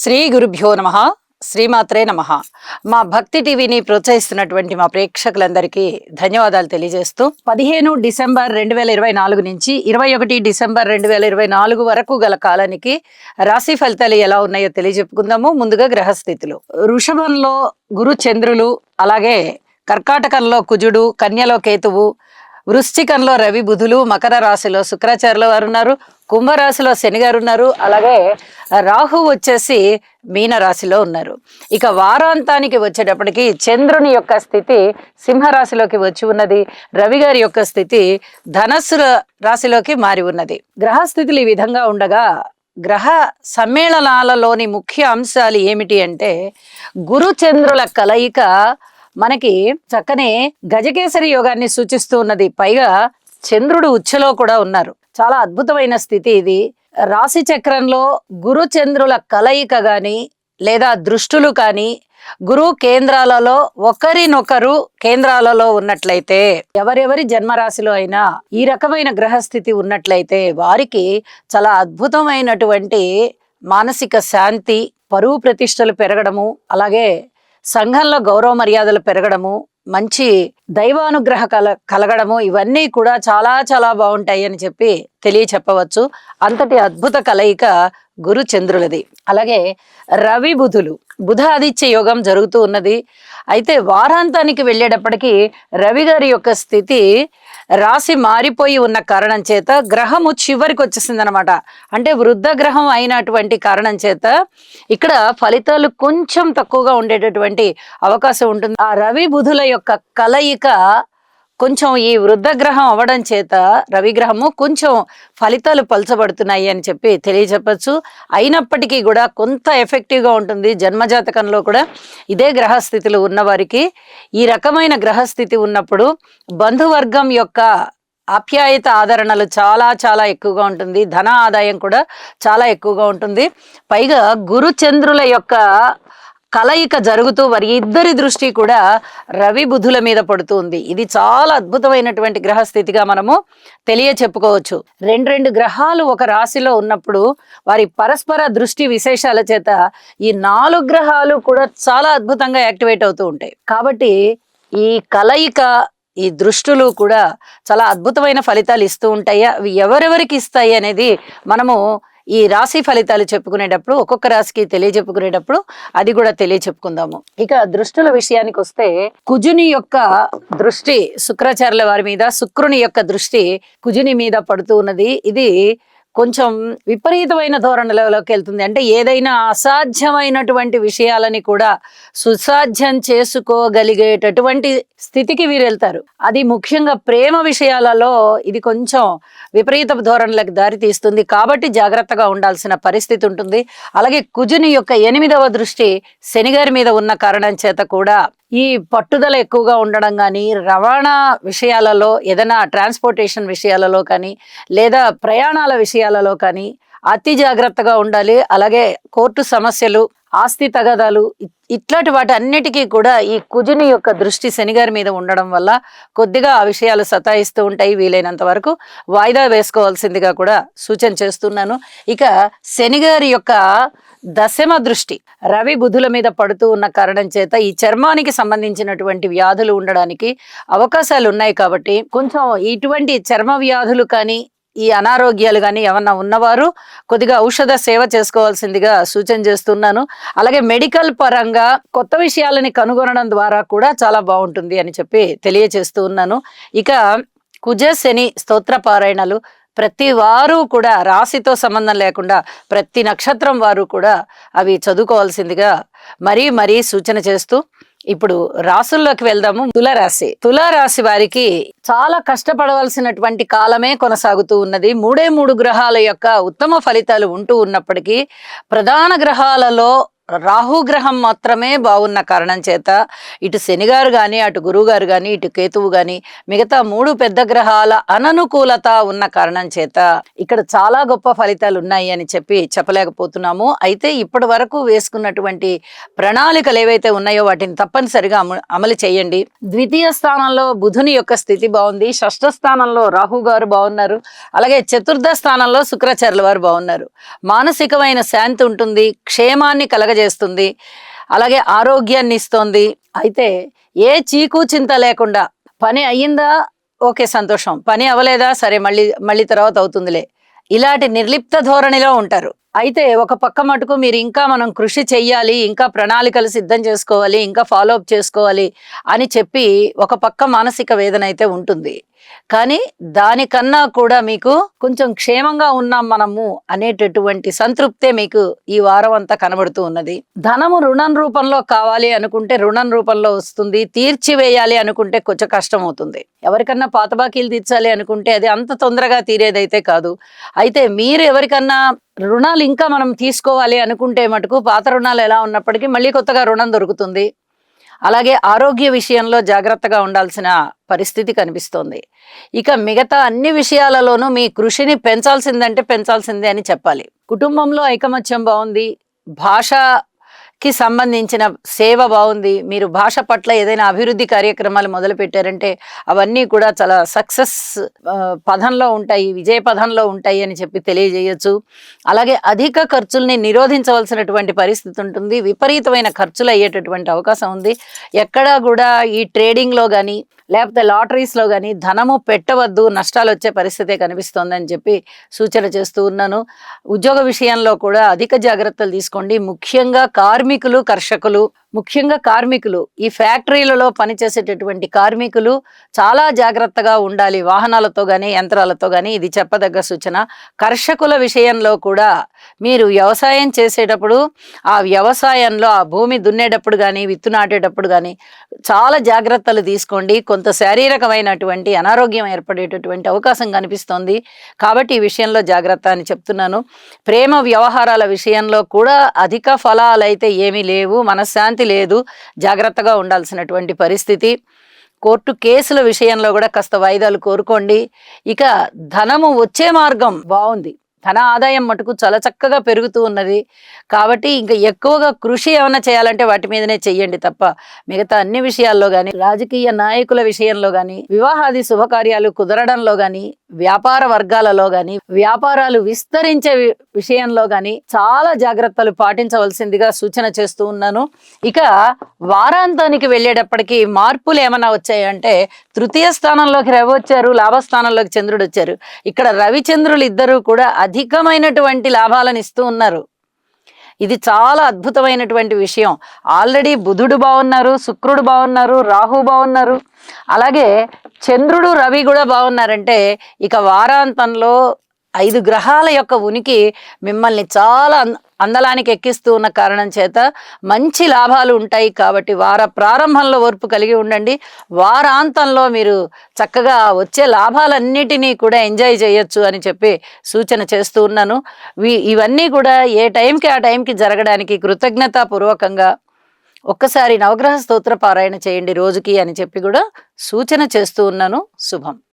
శ్రీ గురుభ్యో నమః. శ్రీమాత్రే నమః. మా భక్తి టీవీని ప్రోత్సహిస్తున్నటువంటి మా ప్రేక్షకులందరికీ ధన్యవాదాలు తెలియజేస్తూ 15 డిసెంబర్ 2024 నుంచి 21 డిసెంబర్ 2024 వరకు గల కాలానికి రాశి ఫలితాలు ఎలా ఉన్నాయో తెలియజెప్పుకుందాము. ముందుగా గ్రహస్థితులు. వృషభంలో గురు చంద్రులు, అలాగే కర్కాటకంలో కుజుడు, కన్యలో కేతువు, వృశ్చికంలో రవి బుధులు, మకర రాశిలో శుక్రాచార్యుల వారు ఉన్నారు, కుంభరాశిలో శని గారు ఉన్నారు, అలాగే రాహు వచ్చేసి మీన రాశిలో ఉన్నారు. ఇక వారాంతానికి వచ్చేటప్పటికి చంద్రుని యొక్క స్థితి సింహరాశిలోకి వచ్చి ఉన్నది, రవి గారి యొక్క స్థితి ధనస్సు రాశిలోకి మారి ఉన్నది. గ్రహస్థితులు ఈ విధంగా ఉండగా గ్రహ సమ్మేళనాలలోని ముఖ్య అంశాలు ఏమిటి అంటే గురు చంద్రుల కలయిక మనకి చక్కని గజకేసరి యోగాన్ని సూచిస్తూ ఉన్నది. పైగా చంద్రుడు ఉచ్చలో కూడా ఉన్నారు. చాలా అద్భుతమైన స్థితి ఇది. రాశి చక్రంలో గురు చంద్రుల కలయిక గాని లేదా దృష్టులు కానీ గురు కేంద్రాలలో ఒకరినొకరు కేంద్రాలలో ఉన్నట్లయితే, ఎవరెవరి జన్మరాశిలో అయినా ఈ రకమైన గ్రహస్థితి ఉన్నట్లయితే వారికి చాలా అద్భుతమైనటువంటి మానసిక శాంతి, పరువు ప్రతిష్టలు పెరగడము, అలాగే సంఘంలో గౌరవ మర్యాదలు పెరగడము, మంచి దైవానుగ్రహ కలగడము, ఇవన్నీ కూడా చాలా చాలా బాగుంటాయి అని చెప్పి చెప్పవచ్చు. అంతటి అద్భుత కలయిక గురు చంద్రులది. అలాగే రవి బుధులు, బుధ ఆదిత్య యోగం జరుగుతూ ఉన్నది. అయితే వారాంతానికి వెళ్ళేటప్పటికీ రవి గారి యొక్క స్థితి రాశి మారిపోయి ఉన్న కారణం చేత గ్రహము చివరికి వచ్చేసింది అనమాట. అంటే వృద్ధ గ్రహం అయినటువంటి కారణం చేత ఇక్కడ ఫలితాలు కొంచెం తక్కువగా ఉండేటటువంటి అవకాశం ఉంటుంది. ఆ రవి బుధుల యొక్క కలయిక కొంచెం ఈ వృద్ధ గ్రహం అవ్వడం చేత రవి గ్రహము కొంచెం ఫలితాలు పలచబడుతున్నాయి అని చెప్పి తెలియజెప్పచ్చు. అయినప్పటికీ కూడా కొంత ఎఫెక్టివ్గా ఉంటుంది. జన్మజాతకంలో కూడా ఇదే గ్రహస్థితులు ఉన్నవారికి ఈ రకమైన గ్రహస్థితి ఉన్నప్పుడు బంధువర్గం యొక్క ఆప్యాయత ఆదరణలు చాలా చాలా ఎక్కువగా ఉంటుంది. ధన ఆదాయం కూడా చాలా ఎక్కువగా ఉంటుంది. పైగా గురు చంద్రుల యొక్క కలయిక జరుగుతూ వారి ఇద్దరి దృష్టి కూడా రవి బుధుల మీద పడుతుంది. ఇది చాలా అద్భుతమైనటువంటి గ్రహస్థితిగా మనము చెప్పుకోవచ్చు. రెండు గ్రహాలు ఒక రాశిలో ఉన్నప్పుడు వారి పరస్పర దృష్టి విశేషాల చేత ఈ 4 గ్రహాలు కూడా చాలా అద్భుతంగా యాక్టివేట్ అవుతూ ఉంటాయి. కాబట్టి ఈ కలయిక, ఈ దృష్టులు కూడా చాలా అద్భుతమైన ఫలితాలు ఇస్తూ ఉంటాయి. అవి ఎవరెవరికి ఇస్తాయి అనేది మనము ఈ రాశి ఫలితాలు చెప్పుకునేటప్పుడు, ఒక్కొక్క రాశికి తెలియచెప్పుకునేటప్పుడు అది కూడా తెలియచెప్పుకుందాము. ఇక దృష్టుల విషయానికి వస్తే కుజుని యొక్క దృష్టి శుక్రాచార్యుల వారి మీద, శుక్రుని యొక్క దృష్టి కుజుని మీద పడుతూ ఉన్నది. ఇది కొంచెం విపరీతమైన ధోరణిలోకి వెళ్తుంది. అంటే ఏదైనా అసాధ్యమైనటువంటి విషయాలని కూడా సుసాధ్యం చేసుకోగలిగేటటువంటి స్థితికి వీరు వెళ్తారు. అది ముఖ్యంగా ప్రేమ విషయాలలో ఇది కొంచెం విపరీత ధోరణులకు దారి తీస్తుంది. కాబట్టి జాగ్రత్తగా ఉండాల్సిన పరిస్థితి ఉంటుంది. అలాగే కుజుని యొక్క 8వ దృష్టి శనిగారి మీద ఉన్న కారణం చేత కూడా ఈ పట్టుదల ఎక్కువగా ఉండడం కానీ, రవాణా విషయాలలో, ఏదైనా ట్రాన్స్పోర్టేషన్ విషయాలలో కానీ, లేదా ప్రయాణాల విషయాలలో కానీ అతి జాగ్రత్తగా ఉండాలి. అలాగే కోర్టు సమస్యలు, ఆస్తి తగాదాలు, ఇట్లాంటి వాటి అన్నిటికీ కూడా ఈ కుజుని యొక్క దృష్టి శనిగారి మీద ఉండడం వల్ల కొద్దిగా ఆ విషయాలు సతాయిస్తూ ఉంటాయి. వీలైనంత వరకు వాయిదా వేసుకోవాల్సిందిగా కూడా సూచన చేస్తున్నాను. ఇక శనిగారి యొక్క 10వ దృష్టి రవి బుధుల మీద పడుతూ ఉన్న కారణం చేత ఈ చర్మానికి సంబంధించినటువంటి వ్యాధులు ఉండడానికి అవకాశాలు ఉన్నాయి. కాబట్టి కొంచెం ఇటువంటి చర్మ వ్యాధులు కానీ, ఈ అనారోగ్యాలు కానీ ఏమన్నా ఉన్నవారు కొద్దిగా ఔషధ సేవ చేసుకోవాల్సిందిగా సూచన చేస్తున్నాను. అలాగే మెడికల్ పరంగా కొత్త విషయాలని కనుగొనడం ద్వారా కూడా చాలా బాగుంటుంది అని చెప్పి తెలియచేస్తూ ఉన్నాను. ఇక కుజ శని స్తోత్ర పారాయణలు ప్రతి వారు కూడా రాశితో సంబంధం లేకుండా ప్రతి నక్షత్రం వారు కూడా అవి చదువుకోవాల్సిందిగా మరీ సూచన చేస్తూ ఇప్పుడు రాసుల్లోకి వెళ్దాము. తులారాశి వారికి చాలా కష్టపడవలసినటువంటి కాలమే కొనసాగుతూ ఉన్నది. 3 గ్రహాల యొక్క ఉత్తమ ఫలితాలు ఉంటూ ఉన్నప్పటికీ ప్రధాన గ్రహాలలో రాహుగ్రహం మాత్రమే బాగున్న కారణం చేత ఇటు శనిగారు కానీ అటు గురువుగారు కానీ ఇటు కేతువు కానీ మిగతా 3 పెద్ద గ్రహాల అననుకూలత ఉన్న కారణం చేత ఇక్కడ చాలా గొప్ప ఫలితాలు ఉన్నాయి అని చెప్పలేకపోతున్నాము. అయితే ఇప్పటి వరకు వేసుకున్నటువంటి ప్రణాళికలు ఏవైతే ఉన్నాయో వాటిని తప్పనిసరిగా అమలు చేయండి. ద్వితీయ స్థానంలో బుధుని యొక్క స్థితి బాగుంది. షష్ఠ స్థానంలో రాహు గారు బాగున్నారు. అలాగే చతుర్థ స్థానంలో శుక్రాచార్యుల వారు బాగున్నారు. మానసికమైన శాంతి ఉంటుంది, క్షేమాన్ని కలగజేస్తుంది, అలాగే ఆరోగ్యాన్ని ఇస్తుంది. అయితే ఏ చీకు చింత లేకుండా పని అయ్యిందా ఓకే సంతోషం, పని అవ్వలేదా సరే మళ్ళీ తర్వాత అవుతుందిలే, ఇలాంటి నిర్లిప్త ధోరణిలో ఉంటారు. అయితే ఒక పక్క మటుకు మీరు ఇంకా మనం కృషి చెయ్యాలి, ఇంకా ప్రణాళికలు సిద్ధం చేసుకోవాలి, ఇంకా ఫాలో అప్ చేసుకోవాలి అని చెప్పి ఒక పక్క మానసిక వేదన అయితే ఉంటుంది. కానీ దానికన్నా కూడా మీకు కొంచెం క్షేమంగా ఉన్నాం మనము అనేటటువంటి సంతృప్తే మీకు ఈ వారం అంతా కనబడుతూ ఉన్నది. ధనము రుణం రూపంలో కావాలి అనుకుంటే రుణం రూపంలో వస్తుంది, తీర్చివేయాలి అనుకుంటే కొంచెం కష్టం అవుతుంది. ఎవరికన్నా పాత బాకీలు తీర్చాలి అనుకుంటే అది అంత తొందరగా తీరేదైతే కాదు. అయితే మీరు ఎవరికన్నా రుణాలు ఇంకా మనం తీసుకోవాలి అనుకుంటే మటుకు పాత రుణాలు ఎలా ఉన్నప్పటికీ మళ్ళీ కొత్తగా రుణం దొరుకుతుంది. అలాగే ఆరోగ్య విషయంలో జాగ్రత్తగా ఉండాల్సిన పరిస్థితి కనిపిస్తోంది. ఇక మిగతా అన్ని విషయాలలోనూ మీ కృషిని పెంచాల్సిందే అని చెప్పాలి. కుటుంబంలో ఐకమత్యం బాగుంది, భాషకి సంబంధించిన సేవ బాగుంది. మీరు భాష పట్ల ఏదైనా అభివృద్ధి కార్యక్రమాలు మొదలు పెట్టారంటే అవన్నీ కూడా చాలా సక్సెస్ పదంలో ఉంటాయి, విజయ పదంలో ఉంటాయి అని చెప్పి తెలియజేయచ్చు. అలాగే అధిక ఖర్చుల్ని నిరోధించవలసినటువంటి పరిస్థితి ఉంటుంది. విపరీతమైన ఖర్చులు అయ్యేటటువంటి అవకాశం ఉంది. ఎక్కడా కూడా ఈ ట్రేడింగ్లో కానీ లేకపోతే లాటరీస్లో కానీ ధనము పెట్టవద్దు, నష్టాలు వచ్చే పరిస్థితే కనిపిస్తోందని చెప్పి సూచన చేస్తూ ఉన్నాను. ఉద్యోగ విషయంలో కూడా అధిక జాగ్రత్తలు తీసుకోండి. ముఖ్యంగా కార్మికులు ఈ ఫ్యాక్టరీలలో పనిచేసేటటువంటి కార్మికులు చాలా జాగ్రత్తగా ఉండాలి, వాహనాలతో కానీ యంత్రాలతో కానీ. ఇది చెప్పదగ్గ సూచన. కర్షకుల విషయంలో కూడా మీరు వ్యవసాయం చేసేటప్పుడు ఆ వ్యవసాయంలో ఆ భూమి దున్నేటప్పుడు కానీ విత్తు నాటేటప్పుడు కానీ చాలా జాగ్రత్తలు తీసుకోండి. కొంత శారీరకమైనటువంటి అనారోగ్యం ఏర్పడేటటువంటి అవకాశం కనిపిస్తోంది. కాబట్టి ఈ విషయంలో జాగ్రత్త అని చెప్తున్నాను. ప్రేమ వ్యవహారాల విషయంలో కూడా అధిక ఫలాలైతే ఏమీ లేవు, మనశ్శాంతి లేదు, జాగ్రత్తగా ఉండాల్సినటువంటి పరిస్థితి. కోర్టు కేసుల విషయంలో కూడా కాస్త వాయిదాలు కోరుకోండి. ఇక ధనము వచ్చే మార్గం బాగుంది, ధన ఆదాయం మటుకు చాలా చక్కగా పెరుగుతూ ఉన్నది. కాబట్టి ఇంకా ఎక్కువగా కృషి ఏమైనా చేయాలంటే వాటి మీదనే చెయ్యండి తప్ప మిగతా అన్ని విషయాల్లో కానీ, రాజకీయ నాయకుల విషయంలో కానీ, వివాహాది శుభకార్యాలు కుదరడంలో కానీ, వ్యాపార వర్గాలలో కానీ, వ్యాపారాలు విస్తరించే విషయంలో కానీ చాలా జాగ్రత్తలు పాటించవలసిందిగా సూచన చేస్తూ ఉన్నాను. ఇక వారాంతానికి వెళ్ళేటప్పటికీ మార్పులు ఏమైనా వచ్చాయంటే తృతీయ స్థానంలోకి రవి వచ్చారు, లాభస్థానంలోకి చంద్రుడు వచ్చారు. ఇక్కడ రవిచంద్రులు ఇద్దరు కూడా అధికమైనటువంటి లాభాలను ఇస్తూ ఉన్నారు. ఇది చాలా అద్భుతమైనటువంటి విషయం. ఆల్రెడీ బుధుడు బాగున్నారు, శుక్రుడు బాగున్నారు, రాహు బాగున్నారు, అలాగే చంద్రుడు రవి కూడా బాగున్నారంటే ఇక వారాంతంలో 5 గ్రహాల యొక్క ఉనికి మిమ్మల్ని చాలా అందలానికి ఎక్కిస్తూ ఉన్న కారణం చేత మంచి లాభాలు ఉంటాయి. కాబట్టి వార ప్రారంభంలో ఓర్పు కలిగి ఉండండి. వారాంతంలో మీరు చక్కగా వచ్చే లాభాలన్నిటినీ కూడా ఎంజాయ్ చేయొచ్చు అని చెప్పి సూచన చేస్తూ ఉన్నాను. ఇవన్నీ కూడా ఏ టైంకి ఆ టైంకి జరగడానికి కృతజ్ఞతాపూర్వకంగా ఒక్కసారి నవగ్రహ స్తోత్ర పారాయణ చేయండి రోజుకి అని చెప్పి కూడా సూచన చేస్తూ ఉన్నాను. శుభం.